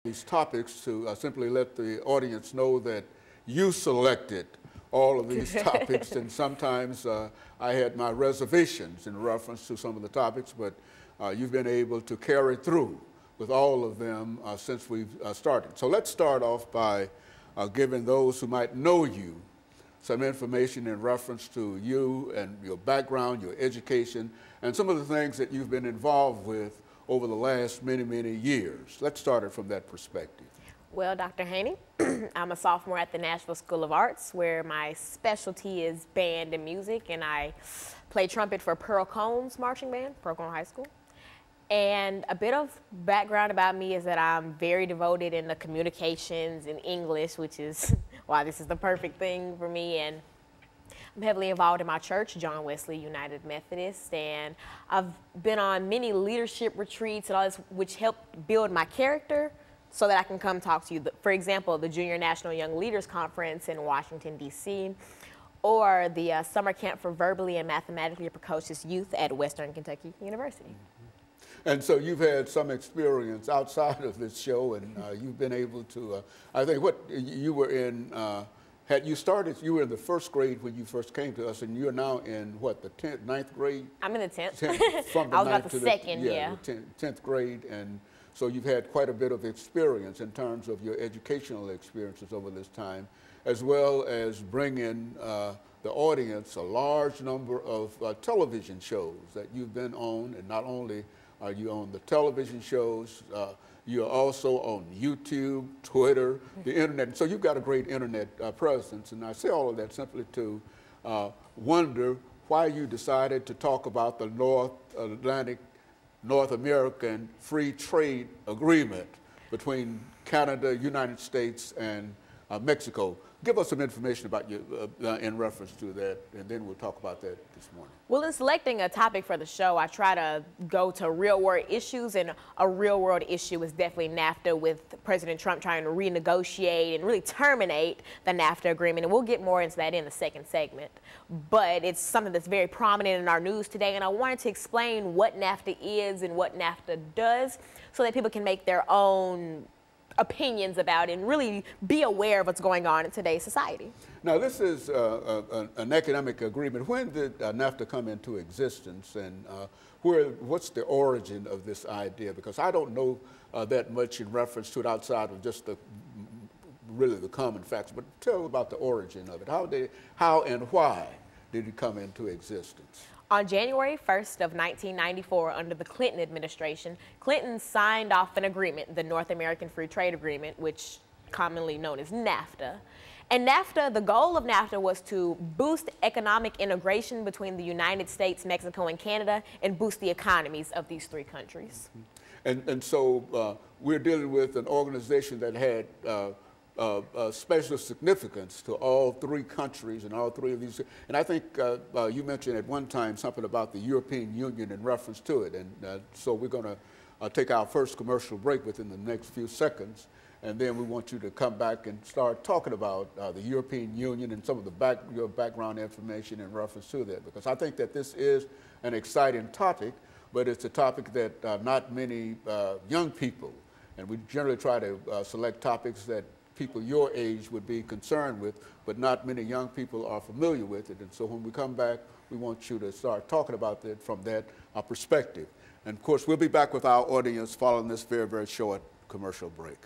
these topics to simply let the audience know that you selected all of these topics, and sometimes I had my reservations in reference to some of the topics, but you've been able to carry through with all of them since we've started. So let's start off by giving those who might know you some information in reference to you and your background, your education, and some of the things that you've been involved with over the last many, many years. Let's start it from that perspective. Well, Dr. Haney, I'm a sophomore at the Nashville School of Arts, where my specialty is band and music, and I play trumpet for Pearl Cone's marching band, Pearl Cone High School. And a bit of background about me is that I'm very devoted in the communications and English, which is why this is the perfect thing for me. And I'm heavily involved in my church, John Wesley United Methodist, and I've been on many leadership retreats and all this, which helped build my character so that I can come talk to you. For example, the Junior National Young Leaders Conference in Washington, D.C., or the summer camp for verbally and mathematically precocious youth at Western Kentucky University. And so you've had some experience outside of this show, and you've been able to, I think what you were in, you were in the first grade when you first came to us, and you're now in what, the 10th, 9th grade? I'm in the 10th. From the I was 9th about the to second, yeah. The 10th grade, and so you've had quite a bit of experience in terms of your educational experiences over this time, as well as bringing the audience a large number of television shows that you've been on, and not only are you on the television shows, you're also on YouTube, Twitter, the internet. So you've got a great internet presence. And I say all of that simply to wonder why you decided to talk about the North American Free Trade Agreement between Canada, United States, and Mexico. Give us some information about you in reference to that, and then we'll talk about that this morning. Well, in selecting a topic for the show, I try to go to real-world issues, and a real-world issue is definitely NAFTA, with President Trump trying to renegotiate and really terminate the NAFTA agreement, and we'll get more into that in the second segment. But it's something that's very prominent in our news today, and I wanted to explain what NAFTA is and what NAFTA does so that people can make their own opinions about it and really be aware of what's going on in today's society. Now, this is an economic agreement. When did NAFTA come into existence, and what's the origin of this idea? Because I don't know that much in reference to it outside of just really the common facts, but tell about the origin of it. How and why did it come into existence? On January 1st of 1994, under the Clinton administration, Clinton signed off an agreement, the North American Free Trade Agreement, which commonly known as NAFTA. And NAFTA, the goal of NAFTA was to boost economic integration between the United States, Mexico, and Canada, and boost the economies of these three countries. And so we're dealing with an organization that had special significance to all three countries and all three of these. And I think you mentioned at one time something about the European Union in reference to it. And so we're going to take our first commercial break within the next few seconds. And then we want you to come back and start talking about the European Union and some of your background information in reference to that. Because I think that this is an exciting topic, but it's a topic that not many young people, and we generally try to select topics that people your age would be concerned with, but not many young people are familiar with it. And so when we come back, we want you to start talking about that from that perspective. And of course, we'll be back with our audience following this very, very short commercial break.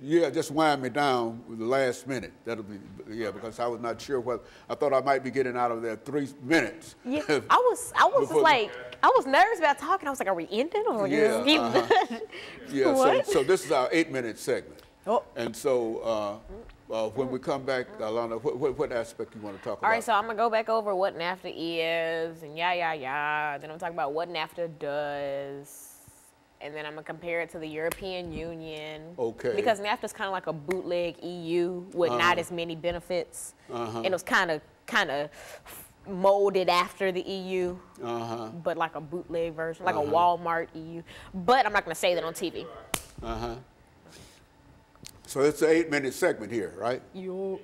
Yeah, just wind me down with the last minute. That'll be, yeah, because I was not sure what, I thought I might be getting out of there 3 minutes. Yeah, I was like, I was nervous about talking. I was like, are we ending or yeah, yeah, so this is our 8-minute segment. Oh. And so when we come back, Alana, what aspect you want to talk about? All right, so I'm going to go back over what NAFTA is and Then I'm talking about what NAFTA does. and then I'm gonna compare it to the European Union. Okay. Because NAFTA is kind of like a bootleg EU with not as many benefits, and it was kind of molded after the EU, but like a bootleg version, like a Walmart EU. But I'm not gonna say that on TV. So it's an 8-minute segment here, right? Yup.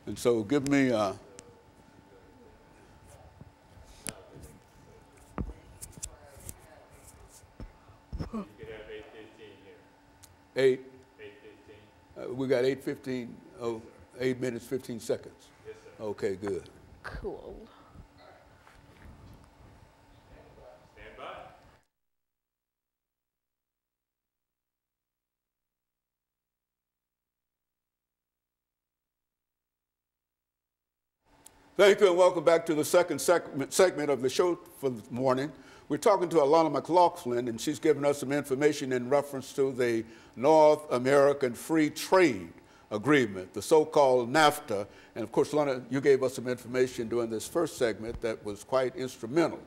And so give me. Eight. 8:15. We got 8:15. Oh, 8 minutes 15 seconds. Yes, sir. Okay, good. Cool. Stand by. Thank you and welcome back to the second segment of the show for the morning. We're talking to Alana McLaughlin, and she's giving us some information in reference to the North American Free Trade Agreement, the so-called NAFTA. And of course, Alana, you gave us some information during this first segment that was quite instrumental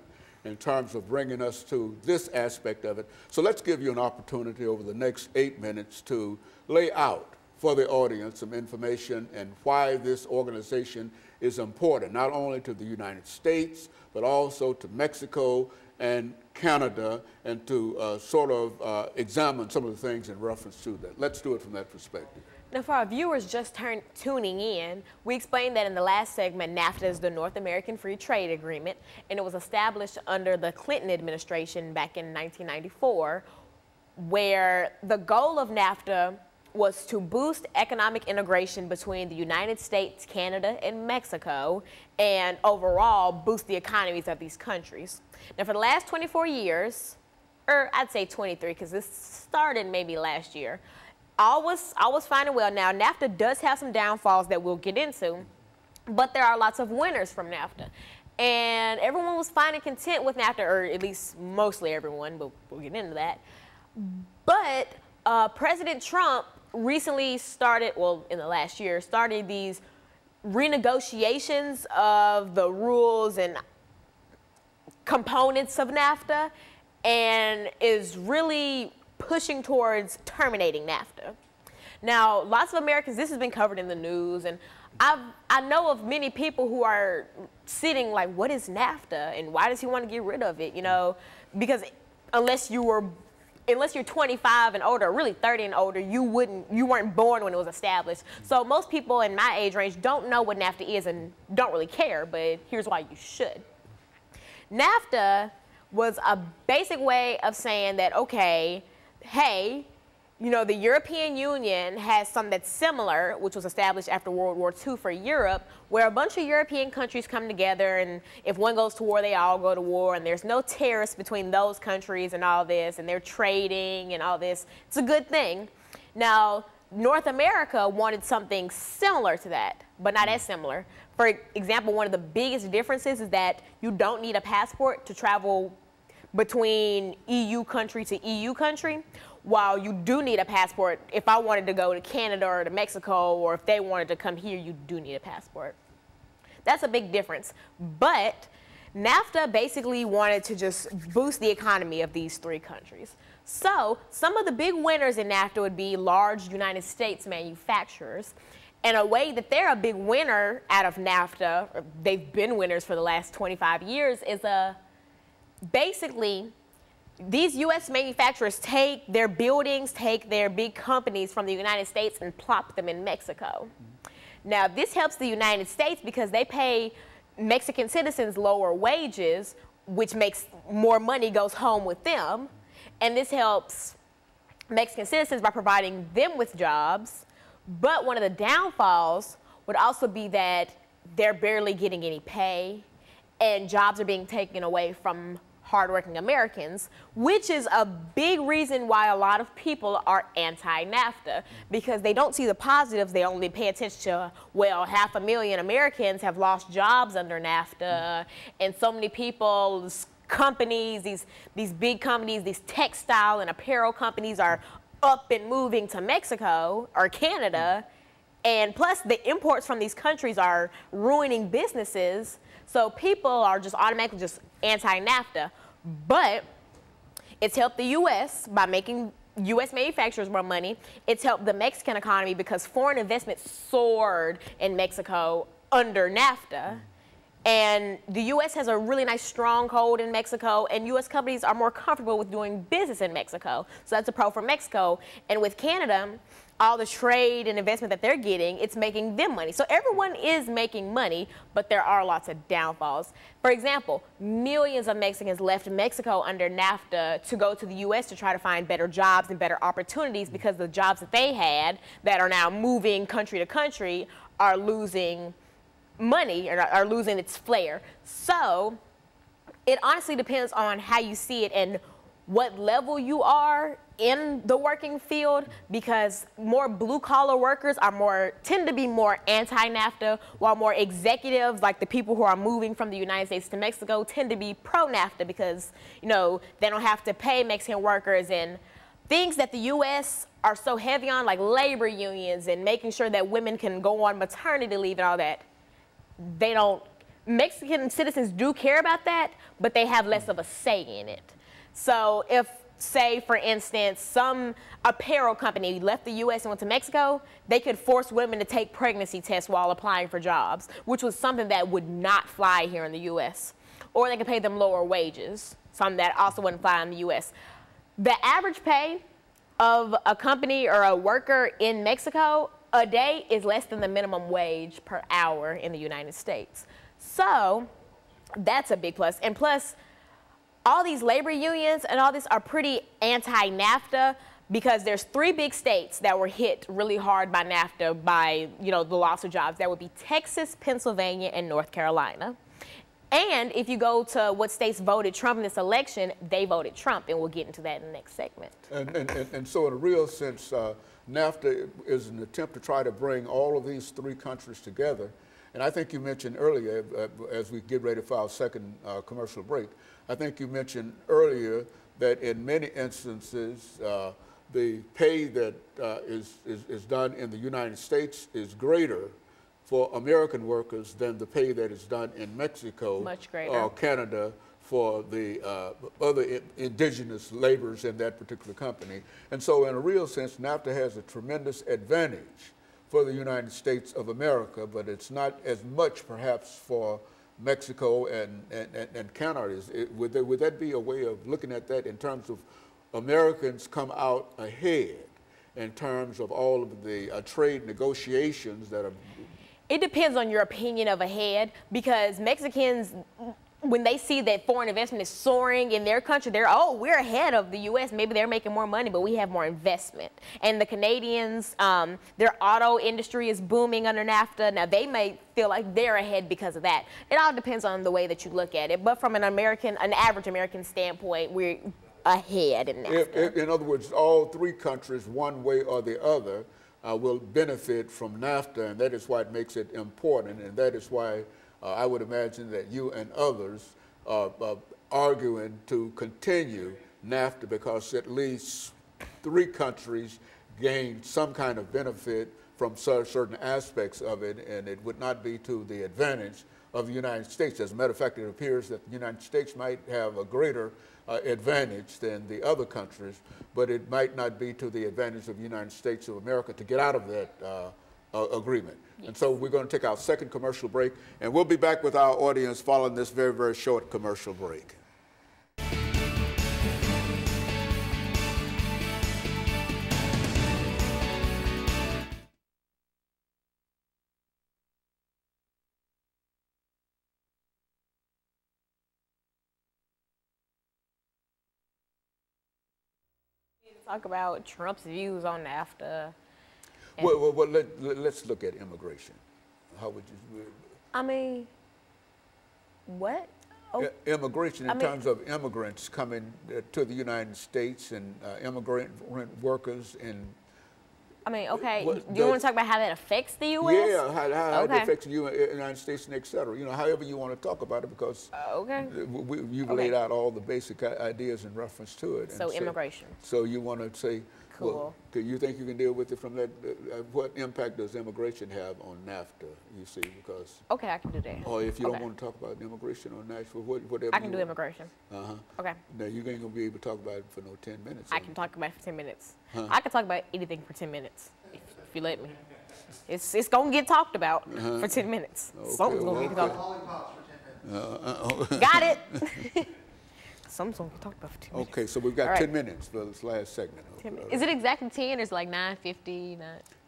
in terms of bringing us to this aspect of it. So let's give you an opportunity over the next 8 minutes to lay out for the audience some information and why this organization is important, not only to the United States, but also to Mexico and Canada, and to sort of examine some of the things in reference to that. Let's do it from that perspective. Now, for our viewers just tuning in, we explained that in the last segment, NAFTA is the North American Free Trade Agreement, and it was established under the Clinton administration back in 1994, where the goal of NAFTA was to boost economic integration between the United States, Canada, and Mexico, and overall boost the economies of these countries. Now, for the last 24 years, or I'd say 23, because this started maybe last year, all was fine and well. Now, NAFTA does have some downfalls that we'll get into, but there are lots of winners from NAFTA. And everyone was fine and content with NAFTA, or at least mostly everyone, but we'll get into that. But President Trump recently started, well, in the last year, started these renegotiations of the rules and components of NAFTA, and is really pushing towards terminating NAFTA. Now, lots of Americans, this has been covered in the news, and I know of many people who are sitting like, what is NAFTA, and why does he want to get rid of it? You know, because unless you're 25 and older, or really 30 and older, you weren't born when it was established. So most people in my age range don't know what NAFTA is and don't really care, but here's why you should. NAFTA was a basic way of saying that, okay, hey, you know, the European Union has something that's similar, which was established after World War II for Europe, where a bunch of European countries come together, and if one goes to war, they all go to war, and there's no tariffs between those countries and all this, and they're trading and all this. It's a good thing. Now, North America wanted something similar to that, but not as similar. For example, one of the biggest differences is that you don't need a passport to travel between EU country to EU country, while you do need a passport if I wanted to go to Canada or to Mexico, or if they wanted to come here, you do need a passport. That's a big difference. But NAFTA basically wanted to just boost the economy of these three countries. So some of the big winners in NAFTA would be large United States manufacturers. And a way that they're a big winner out of NAFTA, or they've been winners for the last 25 years, is basically these U.S. manufacturers take their buildings, take their big companies from the United States and plop them in Mexico. Now, this helps the United States because they pay Mexican citizens lower wages, which makes more money goes home with them. And this helps Mexican citizens by providing them with jobs. But one of the downfalls would also be that they're barely getting any pay, and jobs are being taken away from hardworking Americans, which is a big reason why a lot of people are anti-NAFTA, because they don't see the positives. They only pay attention to, well, 500,000 Americans have lost jobs under NAFTA, and so many people's companies, these big companies, these textile and apparel companies are up and moving to Mexico or Canada, and plus the imports from these countries are ruining businesses, so people are just automatically just anti-NAFTA. But it's helped the U.S. by making U.S. manufacturers more money. It's helped the Mexican economy because foreign investment soared in Mexico under NAFTA. And the U.S. has a really nice stronghold in Mexico, and U.S. companies are more comfortable with doing business in Mexico. So that's a pro for Mexico. And with Canada, all the trade and investment that they're getting, it's making them money. So everyone is making money, but there are lots of downfalls. For example, millions of Mexicans left Mexico under NAFTA to go to the U.S. to try to find better jobs and better opportunities because the jobs that they had that are now moving country to country are losing money or are losing its flair. So it honestly depends on how you see it and what level you are in the working field, because more blue-collar workers tend to be more anti-NAFTA, while more executives, like the people who are moving from the United States to Mexico, tend to be pro-NAFTA because, you know, they don't have to pay Mexican workers and things that the U.S. are so heavy on, like labor unions and making sure that women can go on maternity leave and all that. They don't, Mexican citizens do care about that, but they have less of a say in it. So if, say, for instance, some apparel company left the U.S. and went to Mexico, they could force women to take pregnancy tests while applying for jobs, which was something that would not fly here in the U.S. Or they could pay them lower wages, something that also wouldn't fly in the U.S. The average pay of a company or a worker in Mexico a day is less than the minimum wage per hour in the United States. So that's a big plus. And plus, all these labor unions and all this are pretty anti-NAFTA because there's 3 big states that were hit really hard by NAFTA by, you know, the loss of jobs. That would be Texas, Pennsylvania, and North Carolina. And if you go to what states voted Trump in this election, they voted Trump, and we'll get into that in the next segment. And so in a real sense, NAFTA is an attempt to try to bring all of these 3 countries together. And I think you mentioned earlier, as we get ready for our second commercial break, I think you mentioned earlier that in many instances, the pay that is done in the United States is greater for American workers than the pay that is done in Mexico or Canada for the other indigenous laborers in that particular company. And so in a real sense, NAFTA has a tremendous advantage for the United States of America, but it's not as much perhaps for Mexico and Canada. Would that be a way of looking at that in terms of Americans come out ahead in terms of all of the trade negotiations that are? It depends on your opinion of ahead, because Mexicans, when they see that foreign investment is soaring in their country, we're ahead of the U.S. Maybe they're making more money, but we have more investment. And the Canadians, their auto industry is booming under NAFTA. Now, they may feel like they're ahead because of that. It all depends on the way that you look at it. But from an average American standpoint, we're ahead in NAFTA. In other words, all 3 countries, one way or the other, will benefit from NAFTA, and that is why it makes it important, and that is why I would imagine that you and others are arguing to continue NAFTA, because at least 3 countries gain some kind of benefit from certain aspects of it, and it would not be to the advantage of the United States. As a matter of fact, it appears that the United States might have a greater advantage than the other countries, but it might not be to the advantage of the United States of America to get out of that agreement. Yes. And so we're going to take our second commercial break, and we'll be back with our audience following this very, very short commercial break. Talk about Trump's views on NAFTA. Well, let's look at immigration. How would you? I mean, what? Oh, immigration in terms of immigrants coming to the United States and immigrant workers and. I mean, okay. Do you want to talk about how that affects the U.S.? Yeah, how it affects the United States and et cetera. You know, however you want to talk about it, because you've laid out all the basic ideas in reference to it. So immigration. So you want to say, Cool. Well, do you think you can deal with it from that? What impact does immigration have on NAFTA, you see? Because Okay, I can do that. or if you don't Okay. want to talk about immigration or Nashville, whatever. I can do immigration. Uh-huh. Okay. Now, you ain't going to be able to talk about it for no 10 minutes. I can talk about it for 10 minutes. Huh? I can talk about anything for 10 minutes, if you let me. It's going to get talked about for 10 minutes. Okay, Something's going to get talked about. Got it. Something's going to get talked about for 10 minutes. Okay, so we've got All right. 10 minutes for this last segment. 10 minutes. Is it exactly 10 or is it like 9:50?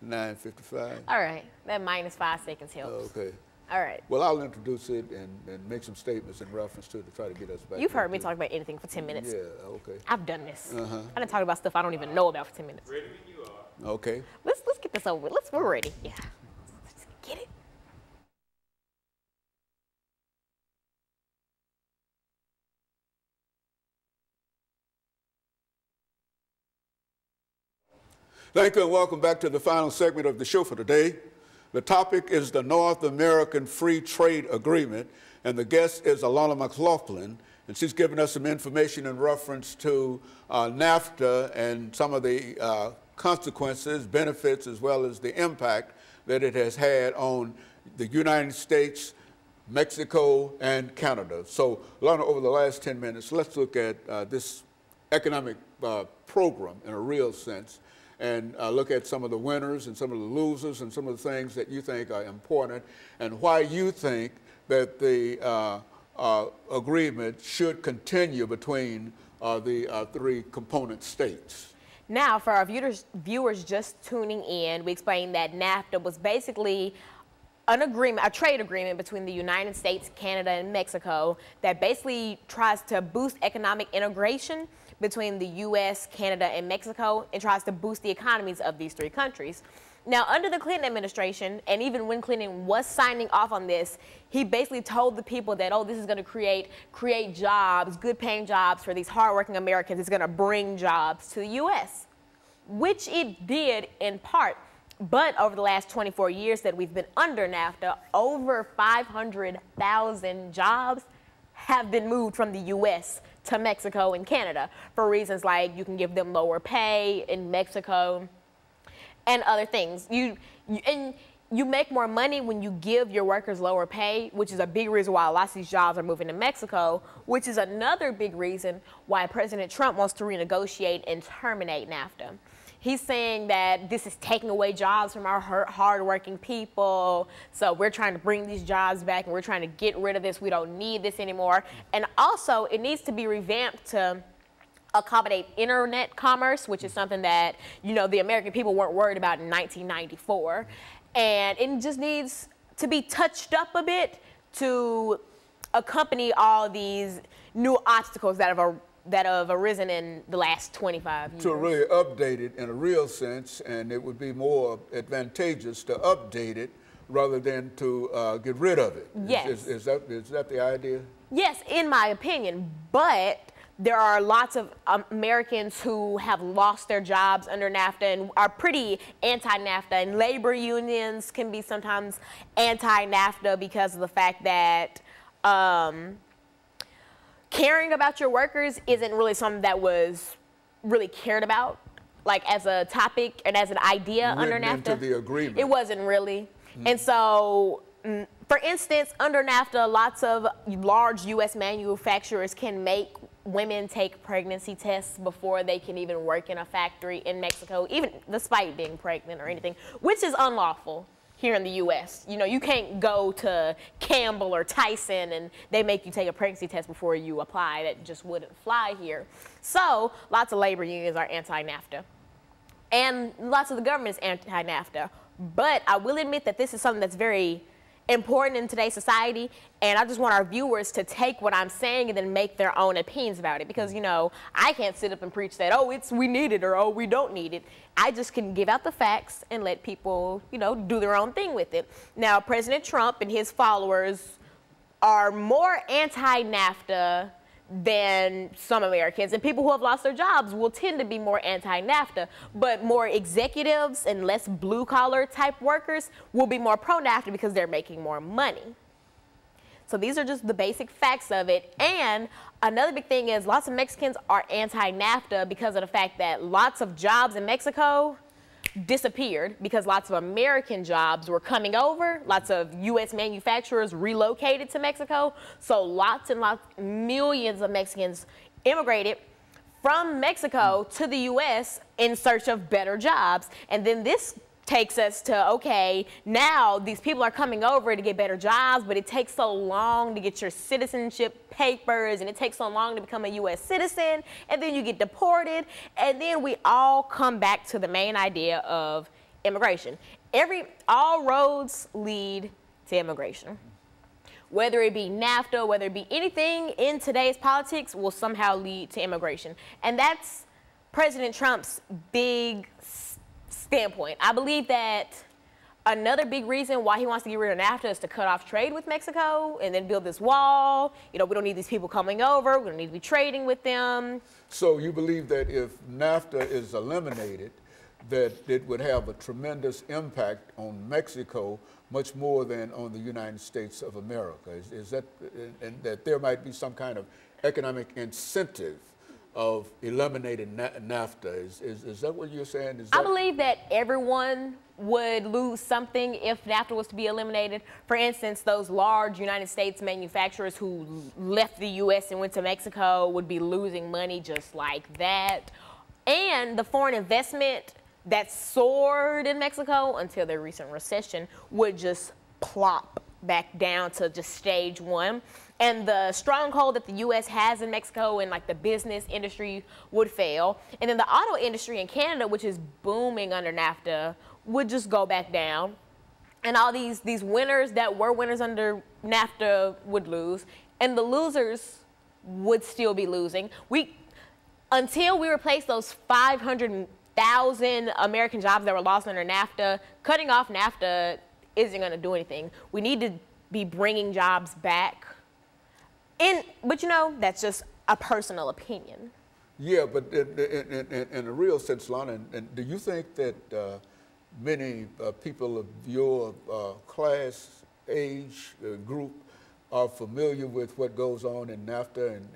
9:55. All right. That minus 5 seconds helps. Okay. All right. Well, I'll introduce it and make some statements in reference to it to try to get us back. You've heard me into- talk about anything for 10 minutes. Yeah, okay. I've done this. Uh-huh. I done talk about stuff I don't even know about for 10 minutes. Ready when you are. Okay. Let's get this over with. We're ready. Yeah. Let's get it. Thank you and welcome back to the final segment of the show for today. The topic is the North American Free Trade Agreement, and the guest is Alana McLaughlin, and she's given us some information in reference to NAFTA and some of the consequences, benefits, as well as the impact that it has had on the United States, Mexico, and Canada. So, Alana, over the last 10 minutes, let's look at this economic program in a real sense, and look at some of the winners and some of the losers and some of the things that you think are important and why you think that the agreement should continue between the three component states. Now, for our viewers just tuning in, we explained that NAFTA was basically an agreement, a trade agreement between the United States, Canada, and Mexico that basically tries to boost economic integration between the U.S., Canada, and Mexico, and tries to boost the economies of these three countries. Now, under the Clinton administration, and even when Clinton was signing off on this, he basically told the people that, oh, this is going to create jobs, good-paying jobs for these hardworking Americans. It's going to bring jobs to the U.S., which it did in part. But over the last 24 years that we've been under NAFTA, over 500,000 jobs have been moved from the U.S. to Mexico and Canada for reasons like you can give them lower pay in Mexico and other things. You make more money when you give your workers lower pay, which is a big reason why a lot of these jobs are moving to Mexico, which is another big reason why President Trump wants to renegotiate and terminate NAFTA. He's saying that this is taking away jobs from our hardworking people. So we're trying to bring these jobs back and we're trying to get rid of this. We don't need this anymore. And also it needs to be revamped to accommodate internet commerce, which is something that, you know, the American people weren't worried about in 1994. And it just needs to be touched up a bit to accompany all these new obstacles that have arisen in the last 25 years. To really update it in a real sense, and it would be more advantageous to update it rather than to get rid of it. Yes. Is that the idea? Yes, in my opinion, but there are lots of Americans who have lost their jobs under NAFTA and are pretty anti-NAFTA, and labor unions can be sometimes anti-NAFTA because of the fact that caring about your workers isn't really something that was really cared about, like as a topic and as an idea under NAFTA. Into the agreement. It wasn't really. And so, for instance, under NAFTA, lots of large U.S. manufacturers can make women take pregnancy tests before they can even work in a factory in Mexico, even despite being pregnant or anything, which is unlawful here in the U.S. You know, you can't go to Campbell or Tyson and they make you take a pregnancy test before you apply. That just wouldn't fly here. So lots of labor unions are anti-NAFTA. And lots of the government is anti-NAFTA. But I will admit that this is something that's very important in today's society, and I just want our viewers to take what I'm saying and then make their own opinions about it, because, you know, I can't sit up and preach that, oh, we need it, or oh, we don't need it. I just can give out the facts and let people, you know, do their own thing with it. Now, President Trump and his followers are more anti-NAFTA than some Americans, and people who have lost their jobs will tend to be more anti-NAFTA, but more executives and less blue-collar type workers will be more pro-NAFTA because they're making more money. So these are just the basic facts of it. And another big thing is lots of Mexicans are anti-NAFTA because of the fact that lots of jobs in Mexico disappeared because lots of American jobs were coming over. Lots of U.S. manufacturers relocated to Mexico. So lots and lots, millions of Mexicans immigrated from Mexico to the U.S. in search of better jobs. And then this takes us to, okay, now these people are coming over to get better jobs, but it takes so long to get your citizenship papers, and it takes so long to become a U.S. citizen, and then you get deported, and then we all come back to the main idea of immigration. All roads lead to immigration. Whether it be NAFTA, whether it be anything in today's politics will somehow lead to immigration. And that's President Trump's big standpoint. I believe that another big reason why he wants to get rid of NAFTA is to cut off trade with Mexico and then build this wall. You know, we don't need these people coming over. We don't need to be trading with them. So you believe that if NAFTA is eliminated, that it would have a tremendous impact on Mexico, much more than on the United States of America. Is that, and that there might be some kind of economic incentive of eliminating NAFTA? Is that what you're saying? I believe that everyone would lose something if NAFTA was to be eliminated. For instance, those large United States manufacturers who left the U.S. and went to Mexico would be losing money just like that. And the foreign investment that soared in Mexico until the recent recession would just plop back down to just stage one. And the stronghold that the U.S. has in Mexico and like the business industry would fail. And then the auto industry in Canada, which is booming under NAFTA, would just go back down. And all these winners that were winners under NAFTA would lose. And the losers would still be losing. Until we replace those 500,000 American jobs that were lost under NAFTA, cutting off NAFTA isn't going to do anything. We need to be bringing jobs back. But you know, that's just a personal opinion. Yeah, but in a real sense, Lana, and do you think that many people of your class, age, group are familiar with what goes on in NAFTA and